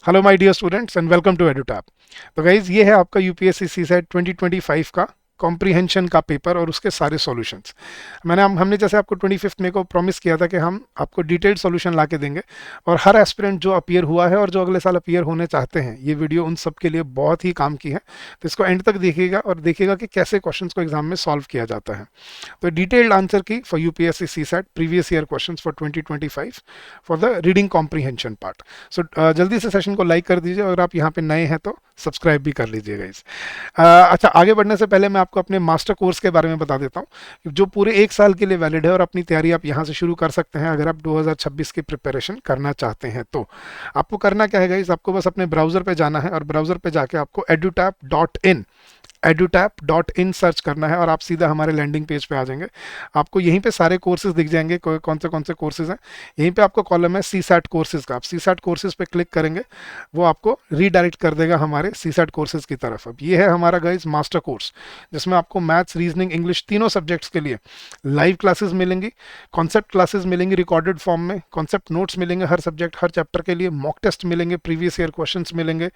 Hello my dear students and welcome to Edutap. तो guys ये है आपका यूपीएससी सीसेट 2025 का कॉम्प्रीहेंशन का पेपर और उसके सारे सॉल्यूशंस। हमने जैसे आपको 25 मई को प्रॉमिस किया था कि हम आपको डिटेल्ड सॉल्यूशन ला के देंगे, और हर एस्पिरेंट जो अपीयर हुआ है और जो अगले साल अपीयर होने चाहते हैं, ये वीडियो उन सब के लिए बहुत ही काम की है। तो इसको एंड तक देखिएगा और देखिएगा कि कैसे क्वेश्चंस को एग्जाम में सॉल्व किया जाता है। तो डिटेल्ड आंसर की for UPSC CSAT previous year questions for 2025 for the reading comprehension part. So जल्दी से सेशन को लाइक कर दीजिए, अगर आप यहाँ पे नए हैं तो सब्सक्राइब भी कर लीजिएगा इस। अच्छा, आगे बढ़ने से पहले मैं आपको अपने मास्टर कोर्स के बारे में बता देता हूँ, जो पूरे एक साल के लिए वैलिड है, और अपनी तैयारी आप यहाँ से शुरू कर सकते हैं अगर आप 2026 की प्रिपरेशन करना चाहते हैं। तो आपको करना क्या है गाइस, आपको बस अपने ब्राउजर पे जाना है और ब्राउजर पे जाके आपको edutap.in सर्च करना है और आप सीधा हमारे लैंडिंग पेज पे आ जाएंगे। आपको यहीं पे सारे कोर्सेज दिख जाएंगे, कौन से कोर्सेज हैं। यहीं पे आपको कॉलम है सीसैट कोर्सेज का, आप सीसैट कोर्सेज पे क्लिक करेंगे, वो आपको रीडायरेक्ट कर देगा हमारे सीसैट कोर्सेज की तरफ। अब ये है हमारा गाइस मास्टर कोर्स, जिसमें आपको मैथ्स, रीजनिंग, इंग्लिश तीनों सब्जेक्ट्स के लिए लाइव क्लासेस मिलेंगी, कॉन्सेप्ट क्लासेस मिलेंगी रिकॉर्डेड फॉर्म में, कॉन्सेप्ट नोट्स मिलेंगे हर सब्जेक्ट हर चैप्टर के लिए, मॉक टेस्ट मिलेंगे, प्रीवियस ईयर क्वेश्चन मिलेंगे,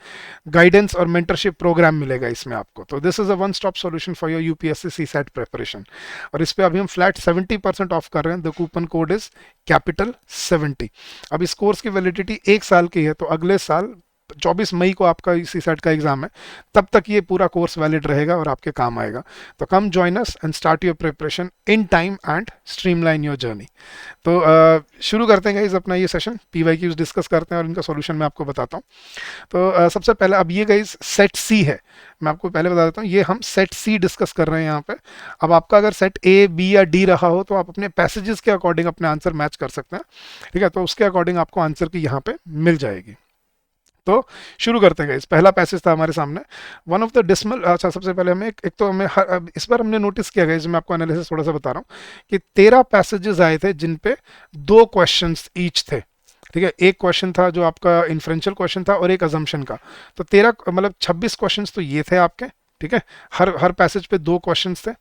गाइडेंस और मेंटरशिप प्रोग्राम मिलेगा इसमें आपको। तो this is a one stop solution for your UPSC CSAT preparation. और इस पे अभी हम फ्लैट 70% ऑफ कर रहे हैं। The coupon code is capital 70। अब इस कोर्स की वैलिडिटी एक साल की है, तो अगले साल 24 मई को आपका सीसैट का एग्जाम है, तब तक ये पूरा कोर्स वैलिड रहेगा और आपके काम आएगा। तो come join us and start your preparation in time and streamline your journey. तो शुरू करते हैं गाइस अपना ये सेशन, पीवाईक्यूज डिस्कस करते हैं और इनका सॉल्यूशन मैं आपको बताता हूँ। तो सबसे पहले अब ये गाइस सेट सी है, मैं आपको पहले बता देता हूँ, ये हम सेट सी डिस्कस कर रहे हैं यहाँ पे। अब आपका अगर सेट ए, बी या डी रहा हो तो आप अपने पैसेजेस के अकॉर्डिंग अपने आंसर मैच कर सकते हैं, ठीक है। तो उसके अकॉर्डिंग आपको आंसर की यहाँ पे मिल जाएगी। तो शुरू करते हैं। इस पहला पैसेज था हमारे सामने, वन ऑफ द डिसमल। अच्छा, सबसे पहले हमें एक तो हमें इस बार हमने नोटिस किया गया, मैं आपको एनालिसिस थोड़ा सा बता रहा हूँ, कि 13 पैसेजेस आए थे जिन पे 2 क्वेश्चंस ईच थे, ठीक है। एक क्वेश्चन था जो आपका इन्फ्रेंशियल क्वेश्चन था और एक अजम्पशन का। तो 13 मतलब 26 क्वेश्चंस तो ये थे आपके, ठीक है। हर पैसेज पे 2 क्वेश्चंस थे,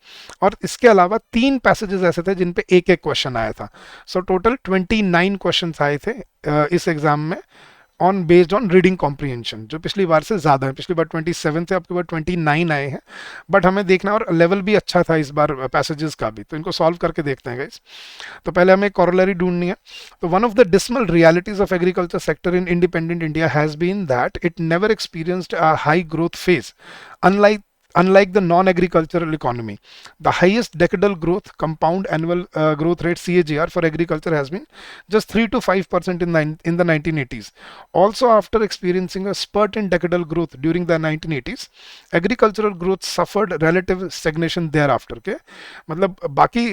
और इसके अलावा 3 पैसेजेस ऐसे थे जिन पे एक एक क्वेश्चन आया था। सो टोटल 29 क्वेश्चंस आए थे इस एग्जाम में on based on reading comprehension, जो पिछली बार से ज़्यादा है। पिछली बार 27 थे, आपके बार 29 आए हैं, बट हमें देखना, और लेवल भी अच्छा था इस बार पैसेजेस का भी। तो इनको सॉल्व करके देखते हैं गाइस। तो पहले हमें कॉरोलरी ढूंढनी है। तो one of the dismal realities of agriculture sector in independent India has been that it never experienced a high growth phase, unlike the non-agricultural economy. The highest decadal growth, compound annual growth rate CAGR for agriculture has been just 3 to 5% in the 1980s. Also, after experiencing a spurt in decadal growth during the 1980s, agricultural growth suffered relative stagnation thereafter. के मतलब बाकी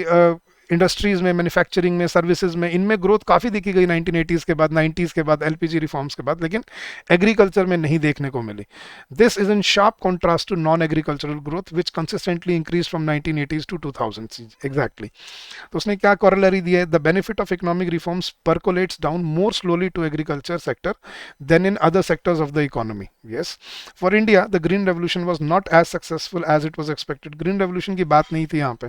industries में, manufacturing में, services में, इनमें growth काफ़ी देखी गई 1980s के बाद, 90s के बाद, एलपीजी रिफॉर्म्स के बाद, लेकिन एग्रीकल्चर में नहीं देखने को मिली। This is in sharp contrast to non agricultural growth which consistently increase from 1980s to 2000 exactly. तो उसने क्या कॉरलरी दिया है, the benefit of economic reforms percolates down more slowly to agriculture sector than in other sectors of the economy. Yes, for India the green revolution was not as successful as it was expected. Green revolution की बात नहीं थी यहाँ पे,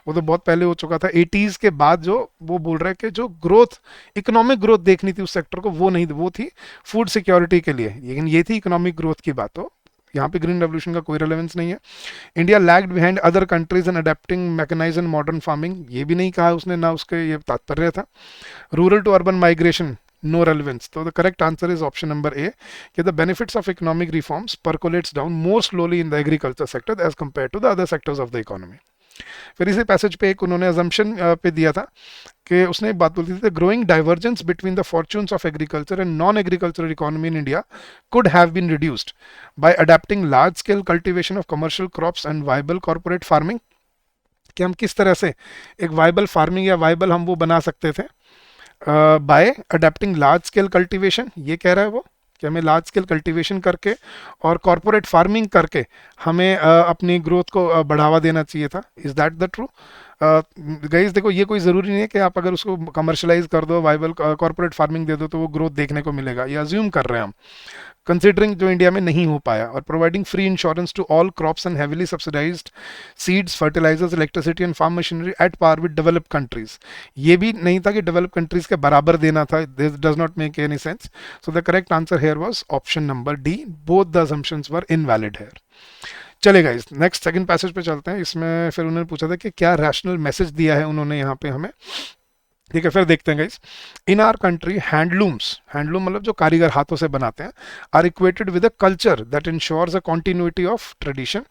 वो तो बहुत पहले हो चुका था। 80s के बाद जो वो बोल रहे हैं कि जो ग्रोथ, इकोनॉमिक ग्रोथ देखनी थी उस सेक्टर को, वो नहीं, वो थी फूड सिक्योरिटी के लिए, लेकिन ये थी इकोनॉमिक ग्रोथ की बात। तो यहाँ पे ग्रीन रेवोल्यूशन का कोई रेलेवेंस नहीं है। India lagged behind other countries in adapting mechanised and modern farming, ये भी नहीं कहा उसने, ना उसके ये तात्पर्य था। Rural to urban migration, no relevance. So the correct answer is option number A, कि the benefits of economic reforms percolates down more slowly in the agriculture sector as compared to the other sectors of the economy. फिर इसी passage पे एक उन्होंने assumption पे दिया था, कि उसने एक बात बोली थी, growing divergence between the fortunes of agriculture and non agricultural economy in India could have been reduced by adapting large scale cultivation of commercial crops and viable corporate farming. कि हम किस तरह से एक वाइबल फार्मिंग या viable हम वो बना सकते थे by adapting large scale cultivation, ये कह रहा है वो, कि हमें लार्ज स्केल कल्टीवेशन करके और कॉर्पोरेट फार्मिंग करके हमें अपनी ग्रोथ को बढ़ावा देना चाहिए था। Is that the true? Guys देखो, ये कोई ज़रूरी नहीं है कि आप अगर उसको कमर्शलाइज कर दो, वाइबल कॉर्पोरेट फार्मिंग दे दो तो वो ग्रोथ देखने को मिलेगा, ये अज्यूम कर रहे हैं हम, कंसिडरिंग जो इंडिया में नहीं हो पाया। और providing free insurance to all crops and heavily subsidised seeds, fertilisers, electricity and farm machinery at par with developed countries. ये भी नहीं था कि डेवलप कंट्रीज के बराबर देना था, this does not make any sense. So the correct answer here was option number D, both the assumptions were invalid here. चलेगा, इस नेक्स्ट सेकंड पैसेज पे चलते हैं। इसमें फिर उन्होंने पूछा था कि क्या रैशनल मैसेज दिया है उन्होंने यहाँ पे हमें। ठीक है, फिर देखते हैं guys. In our country handlooms, handloom मतलब जो कारीगर हाथों से बनाते हैं, are equated with a culture that ensures a continuity of tradition.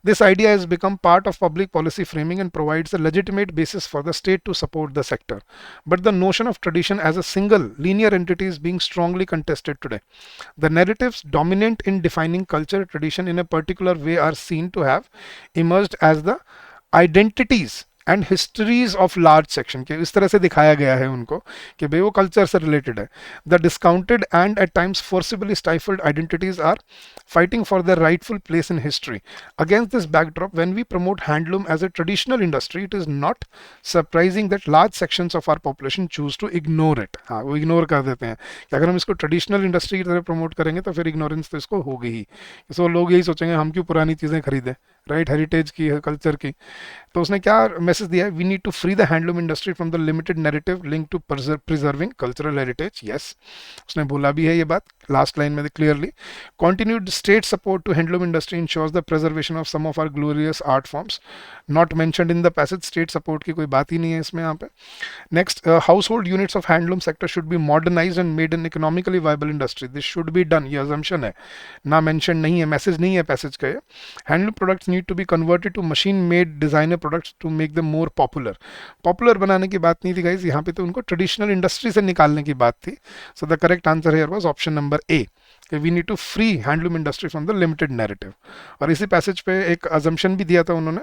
This idea has become part of public policy framing and provides a legitimate basis for the state to support the sector, but the notion of tradition as a single linear entity is being strongly contested today. The narratives dominant in defining culture tradition in a particular way are seen to have emerged as the identities and histories of large section के, इस तरह से दिखाया गया है उनको कि भाई वो कल्चर से रिलेटेड है। The discounted and at times forcibly stifled identities are fighting for their rightful place in history. Against this backdrop, when we promote handloom as a traditional industry, it is not surprising that large sections of our population choose to ignore it. हाँ, वो ignore कर देते हैं कि अगर हम इसको traditional industry की तरह प्रमोट करेंगे तो फिर इग्नोरेंस तो इसको होगी ही। सो लोग यही सोचेंगे हम क्यों पुरानी चीज़ें खरीदें, राइट, हेरिटेज की, कल्चर की। तो उसने क्या मैसेज दिया है, we need to free the handloom industry from the limited narrative link to preserving cultural heritage. Yes, उसने बोला भी है ये बात लास्ट लाइन में clearly. Continued state support to handloom industry ensures the preservation of some of our glorious art forms. Not mentioned in the passage, state support की कोई बात ही नहीं है इसमें यहाँ पे। Next, household units of handloom sector should be modernized and made an economically viable industry. This should be done. ये assumption है, ना mention नहीं है, message नहीं है passage का ये। Handloom products need to be converted to machine-made designer products to make them more popular. Popular बनाने की बात नहीं थी guys, यहाँ पे तो उनको traditional industry से निकालने की बात थी। So the correct answer here was option number A. We need to free handloom industry from the limited narrative. और इसी पैसेज पे एक अजम्पशन भी दिया था उन्होंने।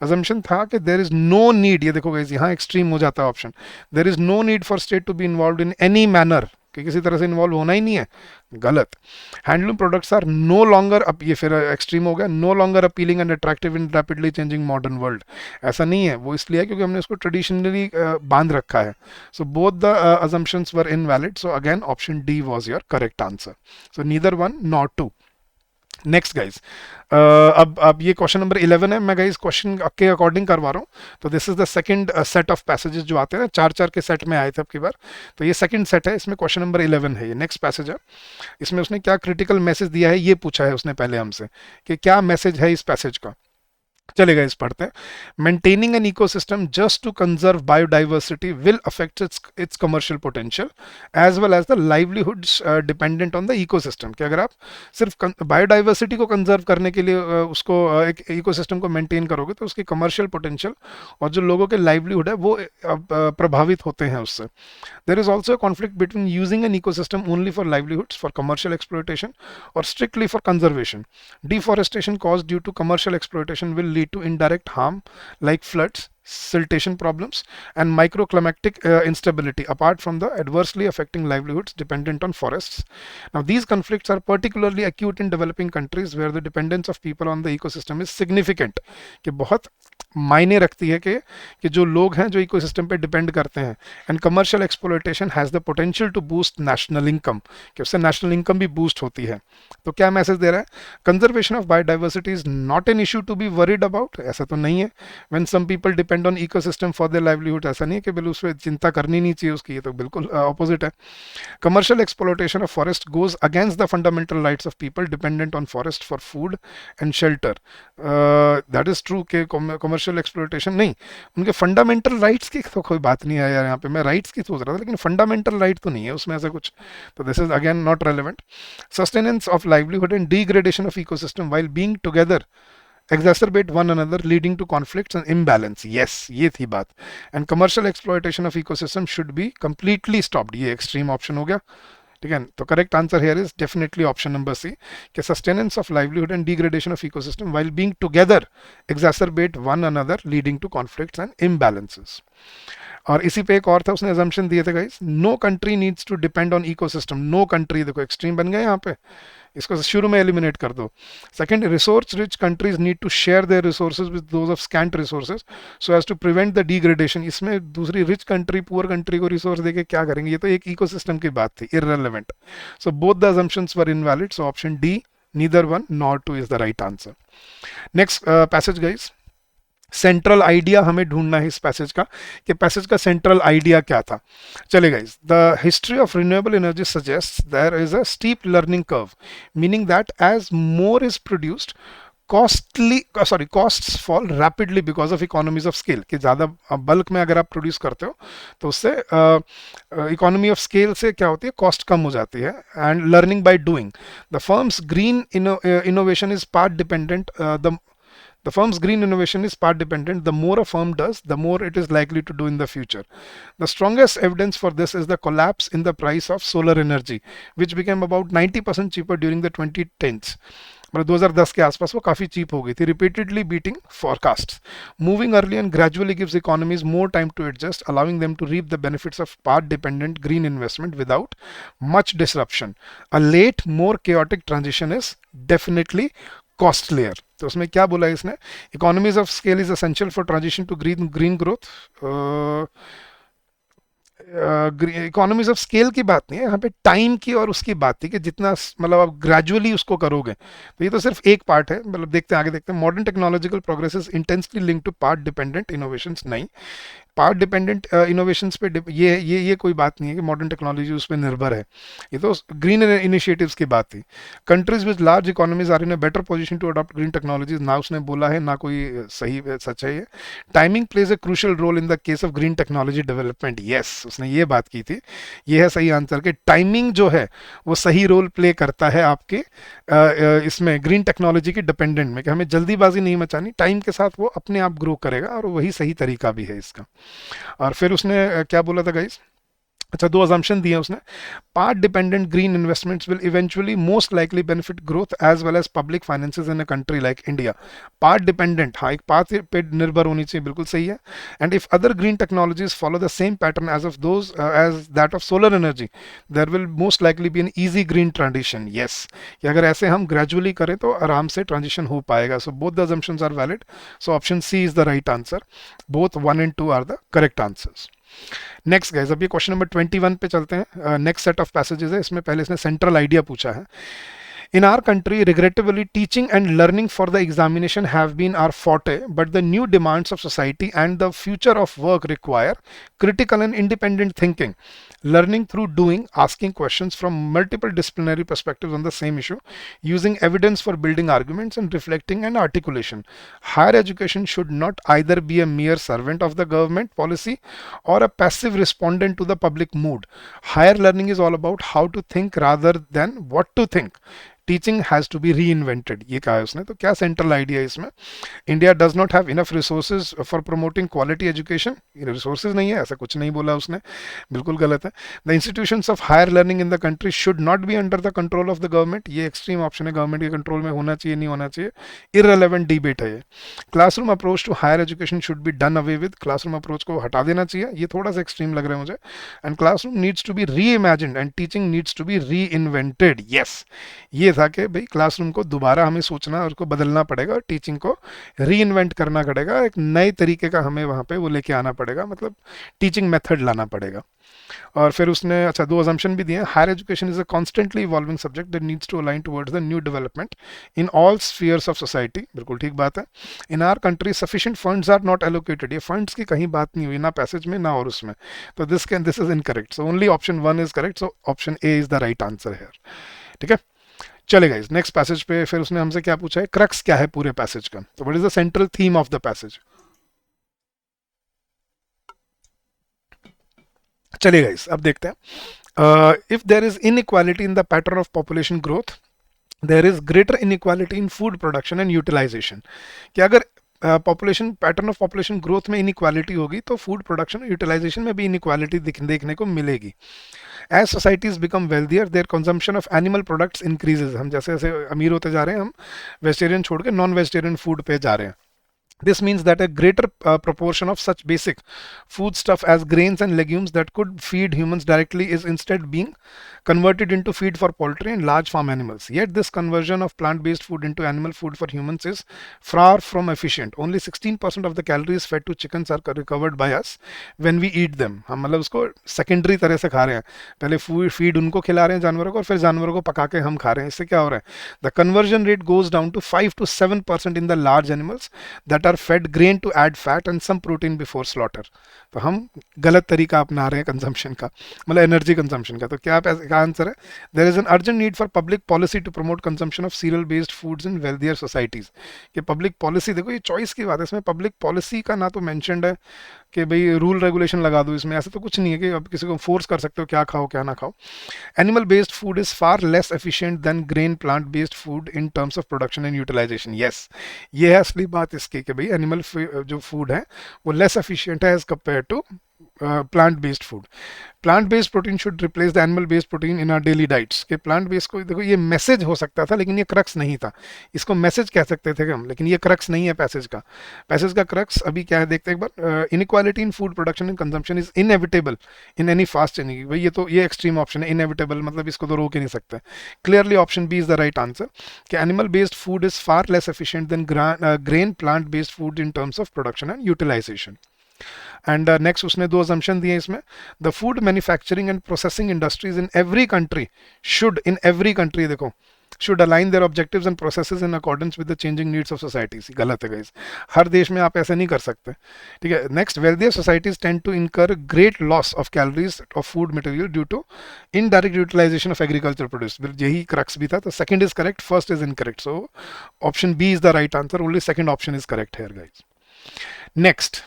अजम्पशन था कि देर इज नो नीड, ये देखो गाइस यहाँ एक्सट्रीम हो जाता है option, there is no need for state to be involve in any manner, कि किसी तरह से इन्वॉल्व होना ही नहीं है। गलत। Handloom products are no longer, अब ये फिर एक्सट्रीम हो गया, no longer appealing and attractive in rapidly changing modern world. ऐसा नहीं है, वो इसलिए है क्योंकि हमने उसको ट्रेडिशनली बांध रखा है। सो both the assumptions were invalid. So again option D was your correct answer. So neither one nor two. Next guys, अब ये क्वेश्चन नंबर 11 है, मैं गाइज क्वेश्चन के अकॉर्डिंग करवा रहा हूँ। तो this is the second set of passages जो आते हैं ना, 4-4 के सेट में आए थे अब की बार, तो ये सेकंड सेट है, इसमें क्वेश्चन नंबर 11 है, ये नेक्स्ट पैसेज है। इसमें उसने क्या क्रिटिकल मैसेज दिया है ये पूछा है उसने पहले हमसे कि क्या मैसेज है इस पैसेज का। चलेगा, इस पढ़ते हैं। Maintaining an ecosystem just to conserve biodiversity will affect its commercial potential as well as the livelihoods dependent on the ecosystem. कि अगर आप सिर्फ बायोडाइवर्सिटी को कंजर्व करने के लिए उसको एक इकोसिस्टम को मेंटेन करोगे तो उसकी कमर्शियल पोटेंशियल और जो लोगों के लाइवलीहुड है वो प्रभावित होते हैं उससे। There is also conflict between using an ecosystem only for livelihoods for commercial exploitation और strictly for conservation. Deforestation cause due to commercial exploitation will lead to indirect harm like floods, siltation problems and microclimatic instability apart from the adversely affecting livelihoods dependent on forests. Now these conflicts are particularly acute in developing countries where the dependence of people on the ecosystem is significant. कि बहुत मायने रखती है कि जो लोग हैं जो इकोसिस्टम पे डिपेंड करते हैं। And commercial exploitation has the potential to boost national income, कि उससे नेशनल इनकम भी बूस्ट होती है। तो क्या मैसेज दे रहा है, conservation of biodiversity is not an issue to be worried about, ऐसा तो नहीं है। When some people depend on ecosystem for their livelihood, ऐसा नहीं है कि बिल्कुल उस पर चिंता करनी नहीं चाहिए उसकी, ये तो बिल्कुल ऑपोजिट है। Commercial exploitation of forest goes against the fundamental rights of people dependent on forest for food and shelter. That is true कि कमर्शियल एक्सप्लॉयटेशन नहीं, उनके फंडामेंटल राइट्स की तो कोई बात नहीं है यार, यहाँ पे मैं राइट्स की सोच रहा था लेकिन फंडामेंटल राइट तो नहीं है उसमें ऐसा कुछ। तो this is again not relevant. Sustenance of livelihood and degradation of ecosystem while being together exacerbate one another leading to conflicts and imbalance. Yes, ये थी बात। And commercial exploitation of ecosystem should be completely stopped. ये extreme option हो गया, ठीक है। तो correct answer here is definitely option number C, कि sustenance of livelihood and degradation of ecosystem while being together exacerbate one another leading to conflicts and imbalances. और इसी पे एक और था, उसने assumption दिए थे guys, no country needs to depend on ecosystem. No country, देखो एक्सट्रीम बन गया यहाँ पे इसको शुरू में एलिमिनेट कर दो। Second, resource rich countries need to share their resources with those of scant resources so as to prevent the degradation. इसमें दूसरी रिच कंट्री पुअर कंट्री को रिसोर्स देके क्या करेंगे, ये तो एक इकोसिस्टम की बात थी, irrelevant. So both the assumptions were invalid, so option D neither one nor two is the right answer. Next passage guys, central idea हमें ढूंढना है इस पैसेज का, कि पैसेज का सेंट्रल आइडिया क्या था। चले guys, the history of renewable energy suggest there is a steep learning curve, meaning that as more is produced costs fall rapidly because of economies of scale. कि ज़्यादा bulk में अगर आप produce करते हो तो उससे इकोनॉमी ऑफ स्केल से क्या होती है, कॉस्ट कम हो जाती है। And learning by doing, the firms green innovation is part dependent the firm's green innovation is part dependent. The more a firm does, the more it is likely to do in the future. The strongest evidence for this is the collapse in the price of solar energy, which became about 90% cheaper during the 2010s. मतलब 2010 के आसपास वो काफ़ी cheap हो गई थी, repeatedly beating forecasts. Moving early and gradually gives economies more time to adjust, allowing them to reap the benefits of part-dependent green investment without much disruption. A late, more chaotic transition is definitely costlier. तो उसमें क्या बोला है इसने, economies of scale is essential for transition to green growth. Economies of scale की बात नहीं है यहाँ पे, टाइम की और उसकी बात थी कि जितना मतलब आप ग्रेजुअली उसको करोगे। तो ये तो सिर्फ एक पार्ट है, मतलब देखते हैं आगे देखते हैं। Modern technological progress is intensely link to part dependent innovations, नहीं पार्ट डिपेंडेंट इनोवेशंस पे ये कोई बात नहीं है कि मॉडर्न टेक्नोलॉजी उस पर निर्भर है, ये तो ग्रीन इनिशिएटिव्स की बात थी। Countries with large economies are in a better position to adopt green technologies, ना उसने बोला है ना कोई सही सच है ये। Timing plays a crucial role in the case of green technology development, yes उसने ये बात की थी, ये है सही आंसर कि टाइमिंग जो है वो सही रोल प्ले करता है आपके इसमें ग्रीन टेक्नोलॉजी के डिपेंडेंट में, कि हमें जल्दीबाजी नहीं मचानी, टाइम के साथ वो अपने आप ग्रो करेगा और वही सही तरीका भी है इसका। और फिर उसने क्या बोला था गाइस, अच्छा दो अजम्पशन दिए उसने, part dependent green investments will eventually most likely benefit growth as well as public finances in a country like India. Part dependent, हाँ एक पार्ट पे निर्भर होनी चाहिए, बिल्कुल सही है। And if other green technologies follow the same pattern as of those as that of solar energy, there will most likely be an easy green transition, yes कि अगर ऐसे हम ग्रेजुअली करें तो आराम से ट्रांजिशन हो पाएगा। So both the assumptions are valid, so option C is the right answer, both 1 and 2 are the correct answers. Next guys, अब ये क्वेश्चन नंबर 21 पे चलते हैं। नेक्स्ट सेट ऑफ पैसेजेस है, इसमें पहले इसने सेंट्रल आइडिया पूछा है। In our country, regrettably, teaching and learning for the examination have been our forte, but the new demands of society and the future of work require critical and independent thinking. Learning through doing, asking questions from multiple disciplinary perspectives on the same issue, using evidence for building arguments, and reflecting and articulation. Higher education should not either be a mere servant of the government policy or a passive respondent to the public mood. Higher learning is all about how to think rather than what to think. Teaching has to be reinvented, ये कहा है उसने। तो क्या central idea है इसमें, India does not have enough resources for promoting quality education, resources नहीं है ऐसा कुछ नहीं बोला उसने, बिल्कुल गलत है। The institutions of higher learning in the country should not be under the control of the government, ये एक्सट्रीम ऑप्शन है, गवर्नमेंट के कंट्रोल में होना चाहिए नहीं होना चाहिए, इररेलेवेंट डिबेट है ये। Classroom approach to higher education should be done away with, classroom approach को हटा देना चाहिए, ये थोड़ा सा एक्सट्रीम लग रहा है मुझे। And classroom needs to be reimagined and teaching needs to be reinvented, yes ये था कि भाई क्लासरूम को दोबारा हमें सोचना और उसको बदलना पड़ेगा और टीचिंग को री इन्वेंट करना पड़ेगा, एक नए तरीके का हमें वहाँ पे वो लेके आना पड़ेगा, मतलब टीचिंग मेथड लाना पड़ेगा। और फिर उसने अच्छा दो अजम्पशन भी दिए, higher education is a constantly evolving subject that needs to align towards the new development in all spheres of society, बिल्कुल ठीक बात है। In our country sufficient funds are not allocated, ये फंड्स की कहीं बात नहीं हुई ना पैसेज में ना और उसमें, तो this is incorrect, so only option 1 is correct, so option A is the right answer है, ठीक है। चलेगा इस नेक्स्ट पैसेज पे, फिर उसने हमसे क्या पूछा है, क्रक्स क्या है पूरे पैसेज का, तो what is the central theme of the passage. चलेगा इस अब देखते हैं, if there is inequality in the pattern of population growth, there is greater inequality in food production and utilisation, कि अगर population pattern of population growth में inequality होगी तो फूड प्रोडक्शन और यूटिलाइजेशन में भी इनइक्वालिटी देखने को मिलेगी। As societies become wealthier their consumption of animal products increases, हम जैसे जैसे अमीर होते जा रहे हैं हम वेजिटेरियन छोड़ के नॉन वेजिटेरियन फूड पे जा रहे हैं, This means that a greater proportion of such basic foodstuff as grains and legumes that could feed humans directly is instead being converted into feed for poultry and large farm animals. Yet this conversion of plant-based food into animal food for humans is far from efficient. Only 16% of the calories fed to chickens are recovered by us when we eat them. हम मतलब उसको secondary तरह से खा रहे हैं, पहले feed उनको खिला रहे हैं जानवरों को और फिर जानवरों को पका के हम खा रहे हैं. इससे क्या हो रहा है? The conversion rate goes down to 5 to 7% in the large animals that are fed grain to add fat and some protein before slaughter. तो हम गलत तरीका अपना रहे हैं कंजम्पशन का, मतलब एनर्जी कंजम्पशन का. तो क्या आंसर है? There is an urgent need for public policy to promote consumption of cereal based foods in wealthier societies. कि पब्लिक पॉलिसी, देखो ये चॉइस की बात है, इसमें पब्लिक पॉलिसी का ना तो मेंशन्ड है कि भाई रूल रेगुलेशन लगा दो, इसमें ऐसा तो कुछ नहीं है कि अब किसी को फोर्स कर सकते हो क्या खाओ क्या ना खाओ. Animal based food is far less efficient than grain plant based food in terms of production and utilisation. Yes, ये है असली बात इसकी कि भाई एनिमल जो फूड है वो लेस एफिशिएंट है as compare to plant based food. Plant based protein should replace the animal based protein in our daily diets. के प्लांट बेस्ड को देखो ये मैसेज हो सकता था लेकिन ये क्रक्स नहीं था. इसको मैसेज कह सकते थे हम, लेकिन ये क्रक्स नहीं है पैसेज का. पैसेज का क्रक्स अभी क्या है देखते हैं एक बार. Inequality in food production and consumption is inevitable in any fast changing. भाई ये एक्सट्रीम ऑप्शन है इनएविटेबल, मतलब इसको तो रोक ही नहीं सकते. Clearly option B is the right answer कि animal based food is far less efficient than grain plant based food in terms of production and utilization. And next उसने दो assumption दिए इसमें. The food manufacturing and processing industries in every country देखो should align their objectives and processes in accordance with the changing needs of societies. गलत है guys, हर देश में आप ऐसा नहीं कर सकते. ठीक है. Next, wealthier societies tend to incur great loss of calories of food material due to indirect utilization of agricultural produce. यही क्रक्स भी था. तो second is correct, first is incorrect. So option B is the right answer. Only second option is correct here guys. Next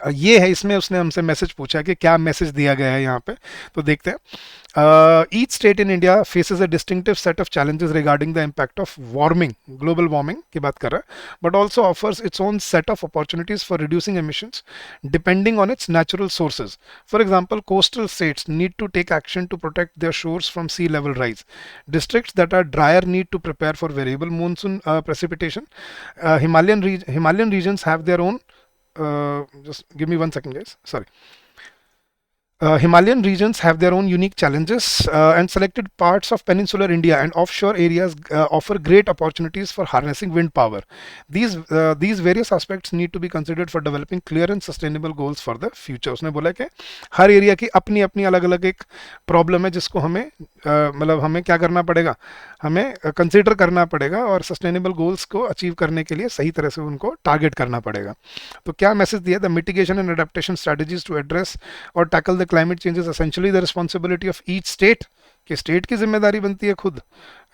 ये है, इसमें उसने हमसे message पूछा है कि क्या मैसेज दिया गया है यहाँ पे. तो देखते हैं. Each state in India faces a distinctive set of challenges regarding the impact of warming, global warming की बात कर रहा है, but also offers its own set of opportunities for reducing emissions depending on its natural sources. For example, coastal states need to take action to protect their shores from sea level rise. Districts that are drier need to prepare for variable monsoon precipitation. Himalayan regions have their own. Just give me 1 second, guys. Sorry. Himalayan regions have their own unique challenges, and selected parts of peninsular India and offshore areas offer great opportunities for harnessing wind power. These various aspects need to be considered for developing clear and sustainable goals for the future. उसने बोला कि हर area की अपनी अपनी अलग अलग एक problem है जिसको हमें मतलब हमें क्या करना पड़ेगा, हमें कंसिडर करना पड़ेगा और सस्टेनेबल गोल्स को अचीव करने के लिए सही तरह से उनको टारगेट करना पड़ेगा. तो क्या मैसेज दिया? The mitigation and adaptation strategies to address और tackle the climate change is essentially the responsibility of each state. कि स्टेट की जिम्मेदारी बनती है खुद.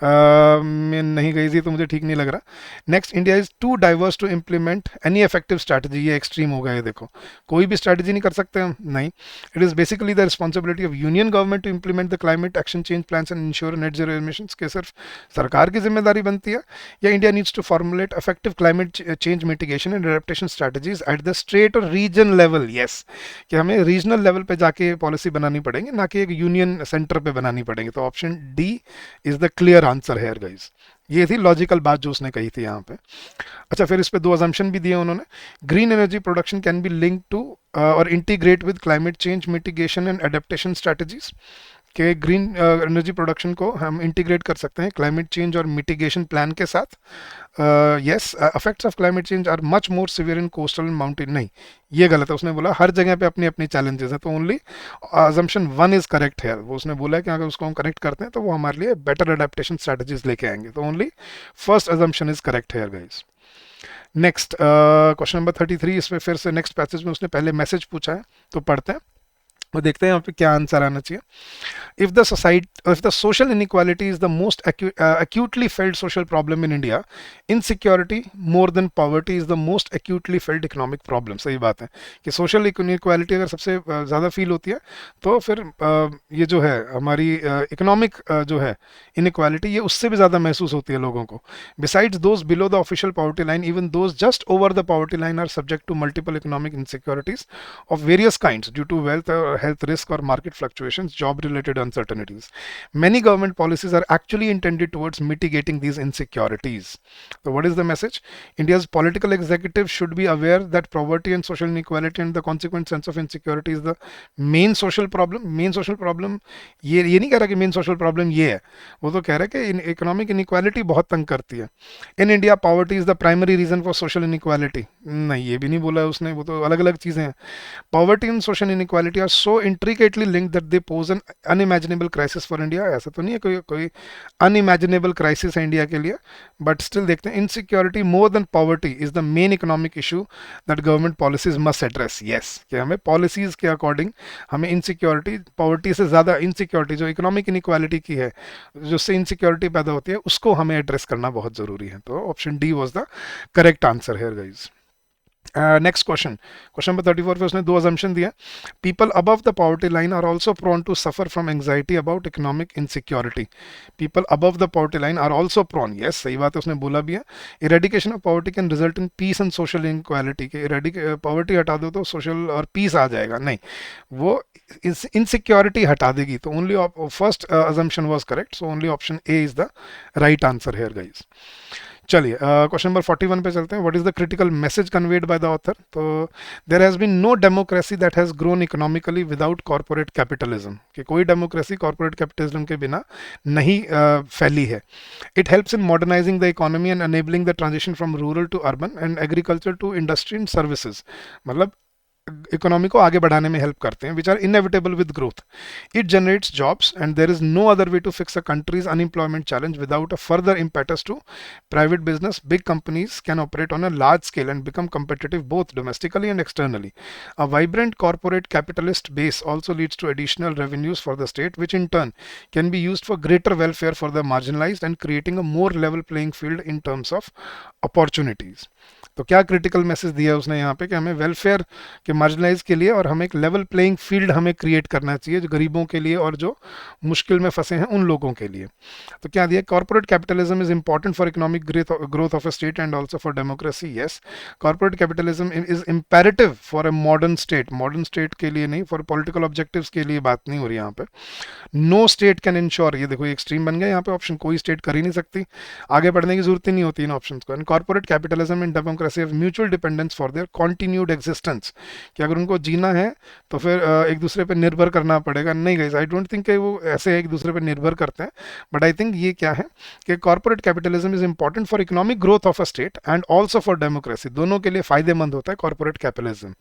मैं नहीं गई थी तो मुझे ठीक नहीं लग रहा. Next, India is too diverse to implement any effective strategy. ये एक्सट्रीम हो गया है. देखो कोई भी स्ट्रैटेजी नहीं कर सकते हम, नहीं. It is basically the responsibility of union government to implement the climate action change plan and ensure net zero emissions. के सिर्फ सरकार की जिम्मेदारी बनती है, या India needs to formulate effective climate change mitigation and adaptation strategies at the state और region level. Yes, कि हमें रीजनल लेवल पे जाके पॉलिसी बनानी पड़ेगी, ना कि एक यूनियन सेंटर पे बनानी पड़ेगी. तो option D is the clear answer है गाइस. ये थी लॉजिकल बात जो उसने कही थी यहाँ पे. अच्छा, फिर इस पे दो अजम्पशन भी दिए उन्होंने. Green energy production can be link to और integrate with climate change mitigation and adaptation strategies. के ग्रीन एनर्जी प्रोडक्शन को हम इंटीग्रेट कर सकते हैं क्लाइमेट चेंज और मिटिगेशन प्लान के साथ. Yes, effects of climate change are much more severe in coastal and mountain. नहीं, ये गलत है. उसने बोला हर जगह पे अपनी अपनी चैलेंजेस हैं. तो ओनली अजम्पशन 1 इज करेक्ट है. वो उसने बोला कि अगर उसको हम कनेक्ट करते हैं तो वो हमारे लिए बेटर अडेप्टेशन स्ट्रेटजीज लेके आएंगे. तो only first assumption is correct है गाइस. Next, question number 33. इसमें फिर से नेक्स्ट पैसेज में उसने पहले मैसेज पूछा है, तो पढ़ते हैं. वो देखते हैं यहाँ पे क्या आंसर आना चाहिए. if the social inequality is the most acutely felt social problem in India, insecurity more than poverty is the most acutely felt economic problem. सही बात है कि सोशल इनइक्वालिटी अगर सबसे ज़्यादा फील होती है तो फिर ये जो है हमारी इकोनॉमिक जो है इनइक्वालिटी, ये उससे भी ज़्यादा महसूस होती है लोगों को. Besides those below the official poverty line, even those just over the poverty line are subject to multiple economic insecurities of various kinds due to wealth, health risk or market fluctuations, job related uncertainties. Many government policies are actually intended towards mitigating these insecurities. So what is the message? India's political executive should be aware that poverty and social inequality and the consequent sense of insecurity is the main social problem. Main social problem ये नहीं कह रहा कि main social problem ये है, वो तो कह रहा है कि इकोनॉमिक इनइक्वालिटी बहुत तंग करती है. In India poverty is the primary reason for social inequality, नहीं ये भी नहीं बोला है उसने, वो तो अलग अलग चीज़ें हैं. Poverty and social inequality are so intricately linked that they pose an unimaginable crisis for India. ऐसा तो नहीं है कोई अनइमेजिनेबल क्राइसिस है इंडिया के लिए, बट स्टिल देखते हैं. Insecurity more than poverty is the main economic issue that government policies must address. Yes, कि हमें पॉलिसीज के अकॉर्डिंग हमें इनसिक्योरिटी, पॉवर्टी से ज़्यादा इनसिक्योरिटी जो इकोनॉमिक इनइक्वालिटी की है, जिससे इनसिक्योरिटी पैदा होती है, उसको हमें एड्रेस करना बहुत ज़रूरी है. तो option D was the correct answer here guys. Next question, question number 34 पे उसने दो असम्पशन दिया. People above the poverty line are also prone to suffer from anxiety about economic insecurity. People above the poverty line are also prone, yes सही बात है, उसने बोला भी है. Eradication of poverty can result in peace and social inequality. के poverty हटा दो तो सोशल और पीस आ जाएगा, नहीं, वो इनसिक्योरिटी हटा देगी. तो only first assumption was correct, so only option A is the right answer here guys. चलिए क्वेश्चन नंबर 41 पे चलते हैं. What is the critical message conveyed by the author? तो there has been no democracy that has grown economically without corporate capitalism, कि कोई democracy corporate capitalism के बिना नहीं फैली है. It helps in modernising the economy and enabling the transition from rural to urban and agriculture to industry and services. मतलब economy को आगे बढ़ाने में हेल्प करते हैं, which are inevitable with growth. It generates jobs and there is no other way to fix a country's unemployment challenge without a further impetus to private business. Big companies can operate on a large scale and become competitive both domestically and externally. A vibrant corporate capitalist base also leads to additional revenues for the state, which in turn can be used for greater welfare for the marginalized and creating a more level playing field in terms of opportunities. तो क्या critical message दिया उसने यहाँ पे कि हमें welfare के marginalise के लिए और हमें एक लेवल प्लेइंग फील्ड हमें क्रिएट करना चाहिए, जो गरीबों के लिए और जो मुश्किल में फंसे हैं उन लोगों के लिए. तो क्या दिया? Corporate capitalism is important for economic growth of a state and also for democracy. Yes, corporate capitalism is imperative for a modern state. Modern state के लिए नहीं, फॉर पॉलिटिकल ऑब्जेक्टिव्स के लिए बात नहीं हो रही यहाँ पे. नो स्टेट कैन इंश्योर, ये देखो एक्सट्रीम बन गया यहाँ पे ऑप्शन, कोई स्टेट कर ही नहीं सकती, आगे बढ़ने की जरूरत ही नहीं होती इन ऑप्शंस को. And corporate capitalism and democracy have mutual dependence for their continued existence, कि अगर उनको जीना है तो फिर एक दूसरे पर निर्भर करना पड़ेगा. नहीं गाइस, आई डोंट थिंक कि वो ऐसे एक दूसरे पर निर्भर करते हैं, बट आई थिंक ये क्या है कि corporate capitalism is important for economic growth of a state and also for democracy. दोनों के लिए फायदेमंद होता है कॉर्पोरेट कैपिटलिज्म.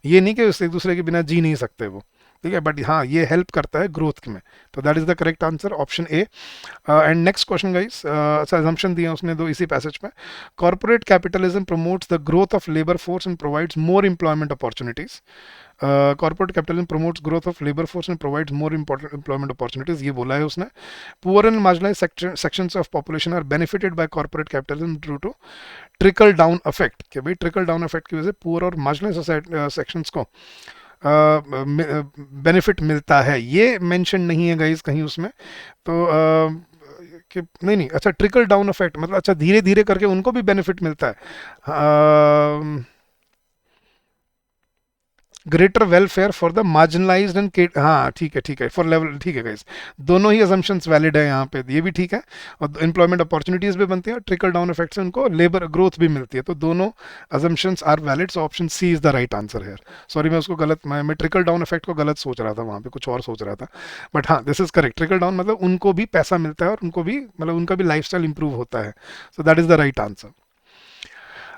ये नहीं कि उससे एक दूसरे के बिना जी नहीं सकते वो, ठीक है, बट हाँ ये हेल्प करता है ग्रोथ में. तो that is the correct answer, option A. And next question guys, अच्छा असम्पशन दिया उसने दो इसी पैसेज में. Corporate capitalism promotes the growth of labour force and provides more employment opportunities. Corporate capitalism promotes growth of labour force and provides more important employment opportunities, ये बोला है उसने. Poor and marginalised sections of population are benefited by corporate capitalism due to trickle down effect, कि भाई trickle down effect की वजह से poor और मार्जिनलाइज्ड सेक्शंस को बेनिफिट मिलता है. ये मेंशन नहीं है गाइस कहीं उसमें, तो कि नहीं, अच्छा ट्रिकल डाउन इफेक्ट मतलब अच्छा धीरे धीरे करके उनको भी बेनिफिट मिलता है. Greater welfare for the marginalised and, हाँ ठीक है फॉर लेवल, ठीक है गाइस, दोनों ही असम्पशंस वैलिड है यहाँ पे, ये भी ठीक है. और एम्प्लॉयमेंट अपॉर्चुनिटीज भी बनती है और ट्रिकल डाउन इफेक्ट से उनको लेबर ग्रोथ भी मिलती है. तो दोनों assumptions are valid, so option C is the right answer है. सॉरी मैं उसको गलत, मैं ट्रिकल डाउन इफेक्ट को गलत सोच रहा था, वहाँ पे कुछ और सोच रहा था, बट हाँ this is correct. Trickle down मतलब उनको भी पैसा मिलता है और उनको भी मतलब उनका भी लाइफ स्टाइल इंप्रूव होता है. So that is the right answer.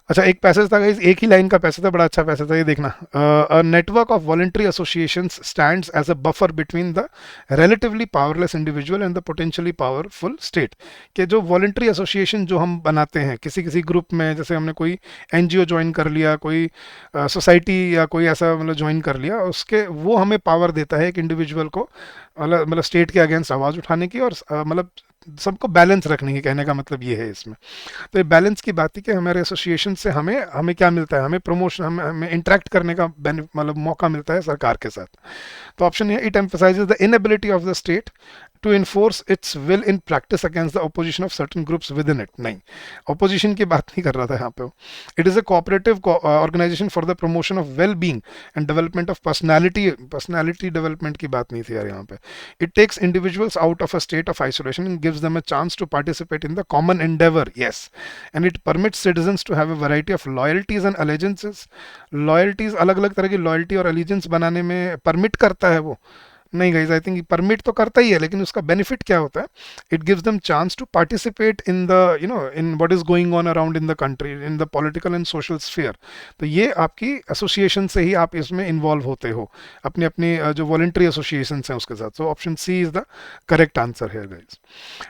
अच्छा एक पैसेज था गाइस, एक ही लाइन का पैसेज था, बड़ा अच्छा पैसेज था, ये देखना. A network of voluntary associations stands as a buffer between the relatively powerless individual and the potentially powerful state. कि जो वॉलंटरी एसोसिएशन जो हम बनाते हैं किसी किसी ग्रुप में, जैसे हमने कोई एनजीओ ज्वाइन कर लिया, कोई सोसाइटी या कोई ऐसा मतलब ज्वाइन कर लिया, उसके वो हमें पावर देता है एक इंडिविजुअल को मतलब स्टेट के अगेंस्ट आवाज़ उठाने की और मतलब सबको बैलेंस रखने की, कहने का मतलब ये है इसमें. तो ये बैलेंस की बात है कि हमारे एसोसिएशन से हमें हमें क्या मिलता है, हमें प्रमोशन, हमें इंटरेक्ट करने का मतलब मौका मिलता है सरकार के साथ. तो ऑप्शन है, it emphasises the inability of the state to enforce its will in practice against the opposition of certain groups within it. नहीं, opposition की बात नहीं कर रहा था यहाँ पे वो. It is a cooperative organization for the promotion of well-being and development of personality development की बात नहीं थी यार यहाँ पे. It takes individuals out of a state of isolation and gives them a chance to participate in the common endeavor. Yes, and it permits citizens to have a variety of loyalties and allegiances. Loyalties, अलग अलग तरह की loyalty और allegiance बनाने में permit करता है वो. नहीं गाइज, आई थिंक परमिट तो करता ही है, लेकिन उसका बेनिफिट क्या होता है? It gives them chance to participate in the in what is going on around in the country, in the political and social sphere. तो ये आपकी एसोसिएशन से ही आप इसमें इन्वॉल्व होते हो, अपने अपने जो वॉलंटरी एसोसिएशन हैं उसके साथ. So option C is the correct answer है गाइज.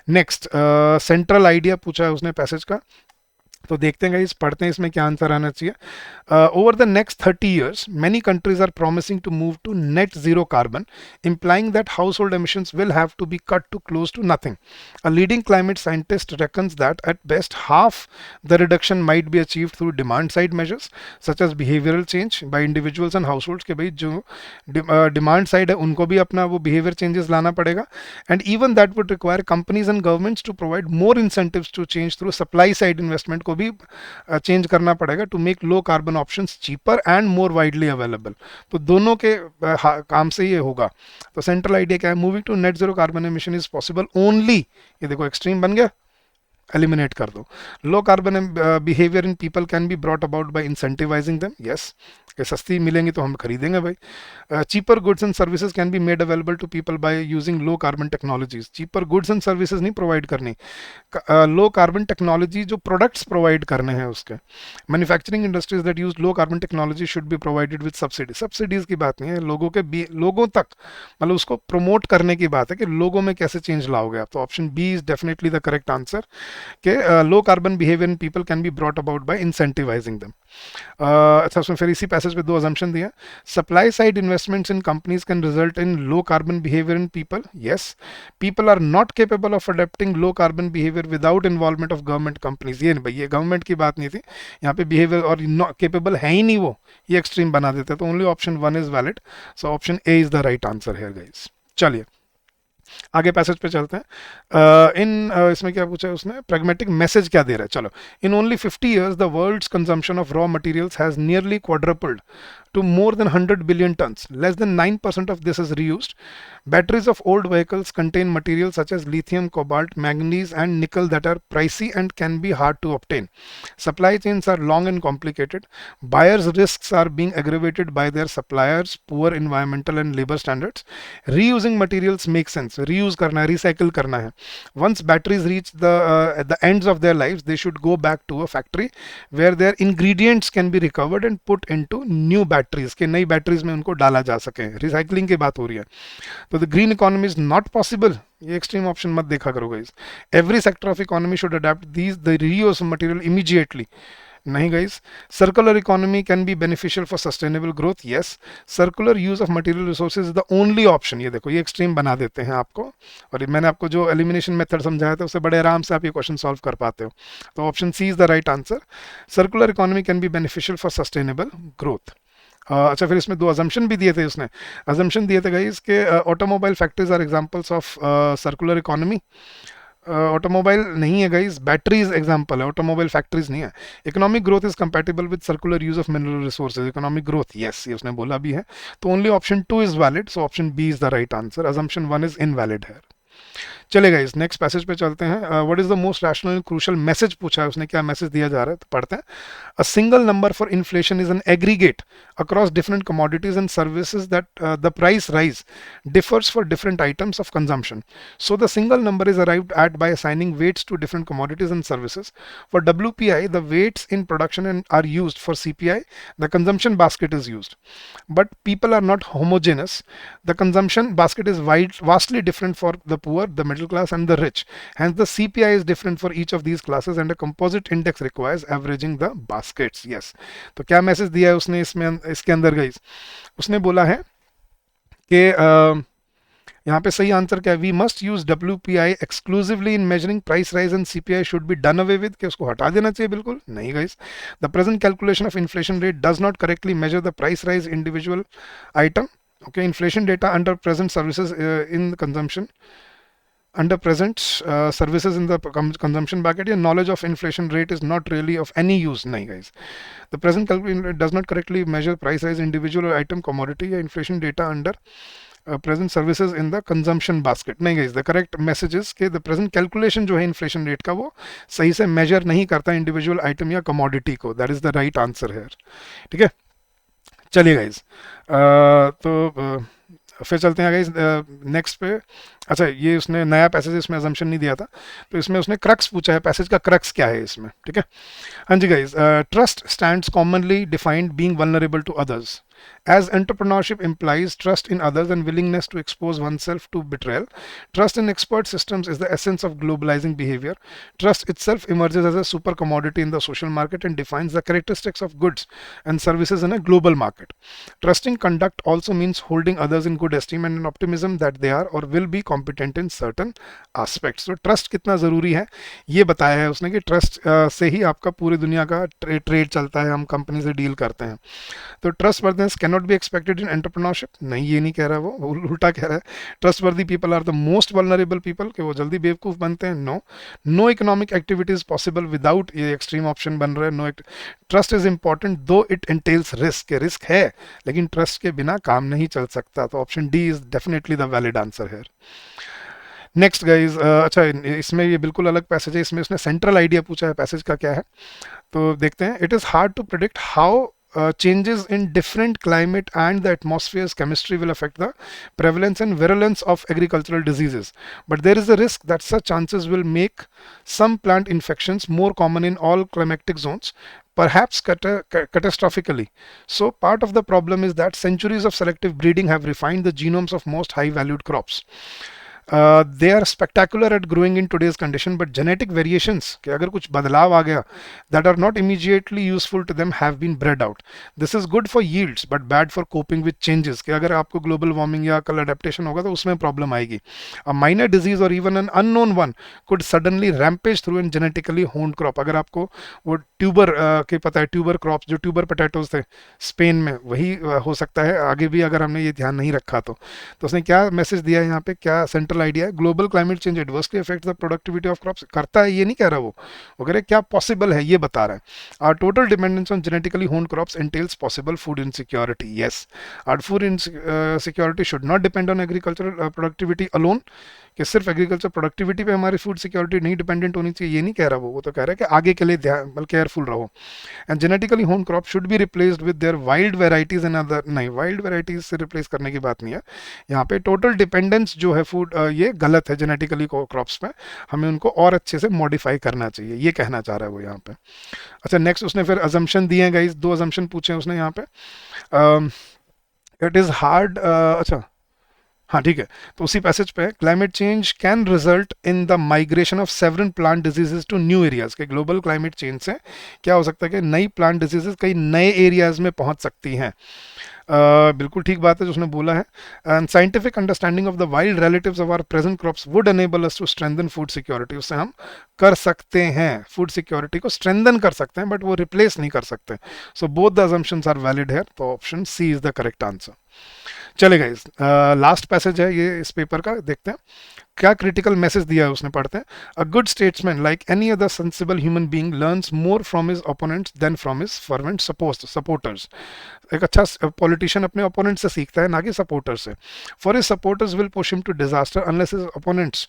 नेक्स्ट, सेंट्रल आइडिया पूछा है उसने पैसेज का, तो देखते हैं गाइस, पढ़ते हैं इसमें क्या आंसर आना चाहिए. Over the next 30 years many countries are promising to move to net zero carbon, implying that household emissions will have to be cut to close to nothing. A leading climate scientist reckons that at best half the reduction might be achieved through demand side measures such as behavioral change by individuals and households. के भाई जो demand side है उनको भी अपना वो behavior changes लाना पड़ेगा, and even that would require companies and governments to provide more incentives to change through supply side investment को भी चेंज करना पड़ेगा to make low carbon options cheaper and more widely available. तो दोनों के काम से ये होगा. तो सेंट्रल आइडिया क्या है? Moving to net zero carbon emission is possible only, ये देखो एक्सट्रीम बन गया, एलिमिनेट कर दो. Low carbon behaviour in people can be brought about by incentivising them. Yes, कि सस्ती मिलेंगी तो हम खरीदेंगे भाई. Cheaper goods and services can be made available to people by using low carbon technologies. Cheaper goods and services नहीं provide करनी, low carbon technology जो प्रोडक्ट्स प्रोवाइड करने हैं उसके. Manufacturing industries that use low carbon technology should be provided with subsidy. Subsidies की बात नहीं है, लोगों तक मतलब उसको प्रमोट करने की बात है कि लोगों में कैसे चेंज लाओगे आप. तो option B is definitely the correct answer, कि low carbon behaviour in people can be brought about by incentivising them. अच्छा, उसमें फिर इसी पैसेज पे दो अजम्पशन दिया. Supply side investments in companies can result in low carbon behaviour in people. Yes, people are not capable of adapting low carbon behaviour without involvement of government companies. ये नहीं भाई, ये गवर्नमेंट की बात नहीं थी यहाँ पे, बिहेवियर और केपेबल है ही नहीं वो, ये एक्सट्रीम बना देते. तो only option 1 is valid. So option A is the right answer है गाइस. चलिए आगे पैसेज पे चलते हैं. इसमें क्या पूछा है उसने? प्रैग्मेटिक मैसेज क्या दे रहा है? चलो. In only 50 years the world's consumption of raw materials has nearly quadrupled to more than 100 billion tons. Less than 9% of this is reused. Batteries of old vehicles contain materials such as lithium, cobalt, manganese, and nickel that are pricey and can be hard to obtain. Supply chains are long and complicated. Buyers' risks are being aggravated by their suppliers' poor environmental and labor standards. Reusing materials makes sense. Reuse करना है, recycle करना है. Once batteries reach at the ends of their lives, they should go back to a factory where their ingredients can be recovered and put into new batteries के, नई batteries में उनको डाला जा सके. रिसाइकलिंग की बात हो रही है. तो the green economy is not possible. ये एक्सट्रीम ऑप्शन मत देखा करो guys. Every sector of economy should adopt these the reuse material immediately. नहीं guys. Circular economy can be beneficial for sustainable growth. Yes, circular use of material resources is the only option. ये देखो, ये extreme बना देते हैं आपको, और मैंने आपको जो एलिमिनेशन मेथड समझाया था उससे बड़े आराम से आप ये क्वेश्चन सॉल्व कर पाते हो. तो option C is the right answer. Circular economy can be beneficial for sustainable growth. अच्छा, फिर इसमें दो अजम्पशन भी दिए थे उसने. अजम्पशन दिए थे गाइस कि automobile factories are examples of circular economy. Automobile नहीं है गाइस, बैटरीज एग्जांपल है, ऑटोमोबाइल फैक्ट्रीज नहीं है. Economic growth is compatible with circular use of mineral resources. Economic growth, yes, ये उसने बोला भी है. तो only option 2 is valid. So option B is the right answer. Assumption 1 is invalid है. चलेगा, इस नेक्स्ट पैसेज पे चलते हैं. What is the most rational and crucial message पूछा है उसने, क्या मैसेज दिया जा रहा है? तो पढ़ते हैं. A single number for inflation is an aggregate across different commodities and services that the price rise differs for different items of consumption. So the single number is arrived at by assigning weights to different commodities and services. For WPI the weights in production and are used. For CPI the consumption basket is used, but people are not homogeneous. The consumption basket is vastly different for the poor, the middle class and the rich. Hence the CPI is different for each of these classes and a composite index requires averaging the baskets. Yes. तो क्या message दिया है उसने इसमें, इसके अंदर guys? उसने बोला है कि यहाँ पे सही आंसर क्या है? We must use WPI exclusively in measuring price rise and CPI should be done away with. कि उसको हटा देना चाहिए? बिल्कुल नहीं guys. The present calculation of inflation rate does not correctly measure the price rise individual item. Okay, inflation data under present services in consumption under present services in the consumption bucket, your knowledge of inflation rate is not really of any use. Nahi guys, the present calculation does not correctly measure price rise individual item commodity या inflation data under present services in the consumption basket. नहीं guys, the correct message is कि the present calculation जो है inflation rate का वो सही से measure नहीं करता individual item या commodity को. That is the right answer here. ठीक है, चलिए गाइज, तो फिर चलते हैं गाइज नेक्स्ट पे. अच्छा, ये उसने नया पैसेज इसमें अजम्पशन नहीं दिया था, तो इसमें उसने क्रक्स पूछा है, पैसेज का क्रक्स क्या है इसमें. ठीक है, हाँ जी guys, trust stands commonly defined being vulnerable to others. As entrepreneurship implies trust in others and willingness to expose oneself to betrayal, trust in expert systems is the essence of globalizing behavior. Trust itself emerges as a super commodity in the social market and defines the characteristics of goods and services in a global market. Trusting conduct also means holding others in good esteem and an optimism that they are or will be competent in certain aspects. So trust कितना ज़रूरी है ये बताया है उसने कि trust से ही आपका पूरी दुनिया का ट्रेड चलता है, हम कंपनी से डील करते हैं. तो trust worthiness can not be expected in entrepreneurship. नहीं, ये नहीं कह रहा, वो उल्टा कह रहा है. Trustworthy people are the most vulnerable people, कि वो जल्दी बेवकूफ़ बनते हैं. No, no economic activity is possible without, ये एक्सट्रीम ऑप्शन बन रहा है. No, trust is important though it entails risk, risk है लेकिन ट्रस्ट के बिना काम नहीं चल सकता. तो option D is definitely the valid answer है. नेक्स्ट गाइज, अच्छा इसमें ये बिल्कुल अलग पैसेज है, इसमें उसने सेंट्रल आइडिया पूछा है, पैसेज का क्या है तो देखते हैं. It is hard to predict how changes in different climate and the atmosphere's chemistry will affect the prevalence and virulence of agricultural diseases. But there is a risk that such chances will make some plant infections more common in all climatic zones, perhaps catastrophically. So part of the problem is that centuries of selective breeding have refined the genomes of most high valued crops. They are spectacular at growing in today's condition, but genetic variations कि अगर कुछ बदलाव आ गया that are not immediately useful to them have been bred out. This is good for yields but bad for coping with changes. कि अगर आपको global warming या कल adaptation होगा तो उसमें problem आएगी. A minor disease or even an unknown one could suddenly rampage through an genetically honed crop. अगर आपको वो ट्यूबर के पता है, ट्यूबर क्रॉप्स जो ट्यूबर पोटैटोज थे स्पेन में, वही हो सकता है आगे भी अगर हमने ये ध्यान नहीं रखा तो. तो उसने क्या मैसेज दिया है यहाँ पे, क्या सेंट्रल आइडिया है, global climate change adversely affect the productivity of crops. करता है ये नहीं कह रहा वो, वगैरह क्या पॉसिबल है ये बता रहा है. Are total dependence on genetically honed crops entails possible food insecurity. Yes, are food insecurity should not depend on agricultural productivity alone, कि सिर्फ एग्रीकल्चर प्रोडक्टिविटी पे हमारी फूड सिक्योरिटी नहीं डिपेंडेंट होनी चाहिए, ये नहीं कह रहा वो तो कह रहा है कि आगे के लिए ध्यान केयरफुल रहो. एंड जेनेटिकली होन crop should be replaced with their wild varieties and other. नहीं, वाइल्ड वेराइटीज से रिप्लेस करने की बात नहीं है यहाँ पे. टोटल डिपेंडेंस जो है फूड ये गलत है जेनेटिकली क्रॉप्स पे, हमें उनको और अच्छे से मॉडिफाई करना चाहिए, ये कहना चाह रहा है वो यहाँ पे. अच्छा नेक्स्ट उसने फिर अजम्पशन दिए हैं गाइस, दो अजम्पशन पूछे हैं उसने यहाँ पे. इट इज़ हार्ड, अच्छा हाँ ठीक है, तो उसी पैसेज पे climate change can result in the migration of several plant diseases to new areas. के ग्लोबल क्लाइमेट चेंज से क्या हो सकता है कि नई प्लांट डिजीजेज कई नए एरियाज में पहुंच सकती हैं. बिल्कुल ठीक बात है जो उसने बोला है. And scientific understanding of the wild relatives of our present crops would enable us to strengthen food security. उससे हम कर सकते हैं, फूड सिक्योरिटी को स्ट्रेंथन कर सकते हैं, बट वो रिप्लेस नहीं कर सकते. So both the assumptions are valid है, तो option C is the correct answer. चलेगा, इस लास्ट पैसेज है ये इस पेपर का, देखते हैं क्या क्रिटिकल मैसेज दिया है उसने, पढ़ते हैं. A good statesman like any other sensible human being learns more from his opponents than from his fervent supporters. एक अच्छा पॉलिटिशियन अपने ओपोनेंट से सीखता है, ना कि सपोर्टर से. For his supporters will push him to disaster unless his opponents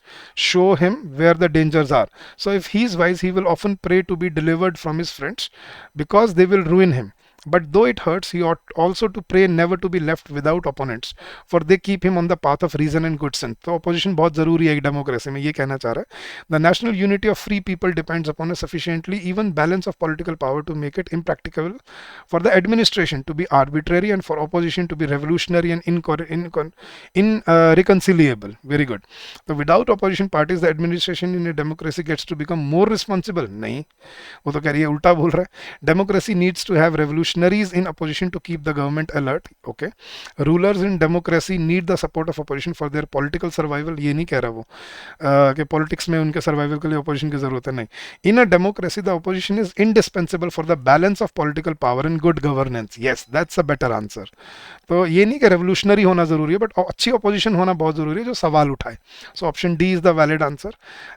show him where the dangers are. So if he is wise he will often pray to be delivered from his friends because they will ruin him. But though it hurts, he ought also to pray never to be left without opponents, for they keep him on the path of reason and good sense. तो opposition बहुत ज़रूरी है एक democracy में, ये कहना चाह रहा है. The national unity of free people depends upon a sufficiently even balance of political power to make it impracticable for the administration to be arbitrary and for opposition to be revolutionary and irreconcilable. Very good. So without opposition parties, the administration in a democracy gets to become more responsible. नहीं, वो तो कह रही है, उल्टा बोल रहा है. Democracy needs to have revolution revolutionaries in opposition to keep the government alert. Okay. Rulers in democracy need the support of opposition for their political survival. ये नहीं कह रहा वो कि पॉलिटिक्स में उनके सर्वाइवल के लिए अपोजिशन की जरूरत है, नहीं. In a democracy the opposition is indispensable for the balance of political power and good governance. Yes, that's a better answer. तो ये नहीं कि रेवोल्यूशनरी होना जरूरी है, बट अच्छी अपोजिशन होना बहुत जरूरी है जो सवाल उठाए. So option D is the valid answer.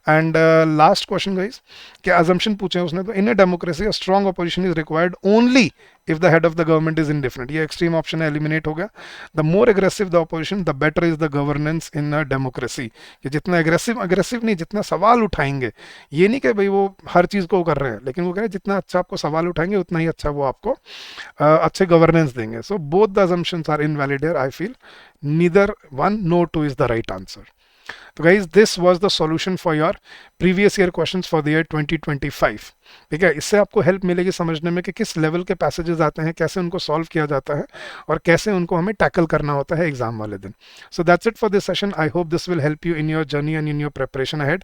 And last question guys, क्या अजम्पशन पूछे उसने, तो in a democracy a strong opposition is required only if the head of the government is indifferent. ये extreme option है, eliminate हो गया. The more aggressive the opposition, the better is the governance in a democracy. कि जितना aggressive नहीं, जितना सवाल उठाएंगे, ये नहीं कि भाई वो हर चीज़ को कर रहे हैं, लेकिन वो कह रहे हैं जितना अच्छा आपको सवाल उठाएंगे उतना ही अच्छा वो आपको अच्छे गवर्नेंस देंगे. So both the assumptions are invalid here. I feel neither one nor two is the right answer. तो guys this was the solution for your previous year questions for the year 2025. ठीक है, इससे आपको help मिलेगी समझने में कि किस लेवल के पैसेजेस आते हैं, कैसे उनको सॉल्व किया जाता है और कैसे उनको हमें टैकल करना होता है एग्जाम वाले दिन. So that's it for this session. I hope this will help you in your journey and in your preparation ahead.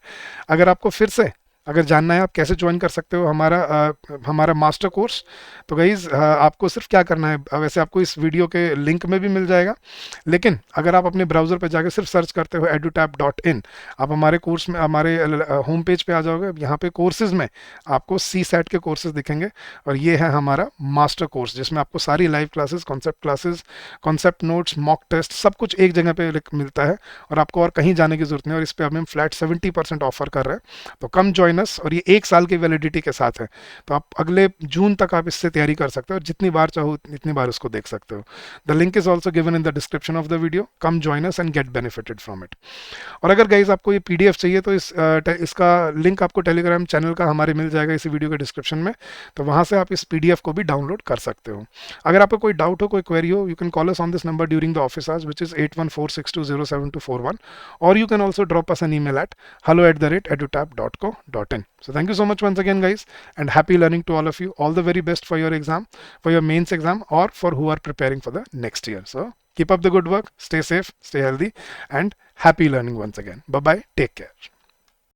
अगर आपको फिर से अगर जानना है आप कैसे ज्वाइन कर सकते हो हमारा मास्टर कोर्स, तो गाइज आपको सिर्फ क्या करना है, वैसे आपको इस वीडियो के लिंक में भी मिल जाएगा, लेकिन अगर आप अपने ब्राउज़र पे जाकर सिर्फ सर्च करते हो edutab.in, आप हमारे कोर्स में हमारे होम पेज पे आ जाओगे. यहाँ पे कोर्सेज में आपको CSAT के कोर्सेज दिखेंगे और ये है हमारा मास्टर कोर्स जिसमें आपको सारी live classes, concept notes, mock test सब कुछ एक जगह पे मिलता है और आपको और कहीं जाने की जरूरत नहीं. और इस पर हम फ्लैट 70% ऑफर कर रहे हैं. तो कम ज्वाइन, और ये 1 साल की वैलिडिटी के साथ है, तो आप अगले जून तक आप इससे तैयारी कर सकते हो और जितनी बार चाहो इतनी बार उसको देख सकते हो. The link is also given in the description of the video. Come join us and get benefited from it. और अगर गाइज आपको ये PDF चाहिए तो इसका लिंक आपको टेलीग्राम चैनल का हमारे मिल जाएगा इसी वीडियो के डिस्क्रिप्शन में, तो वहां से आप इस PDF को भी डाउनलोड कर सकते हो. अगर आपको कोई डाउट हो, कोई क्वेरी हो, you can call us on this number during the office hours which is 8146207241, और you can also drop us an email at hello@edutab.co.in. So thank you so much once again guys, and happy learning to all of you. All the very best for your exam, for your mains exam, or for who are preparing for the next year. So keep up the good work, stay safe, stay healthy, and happy learning once again. Bye bye, take care.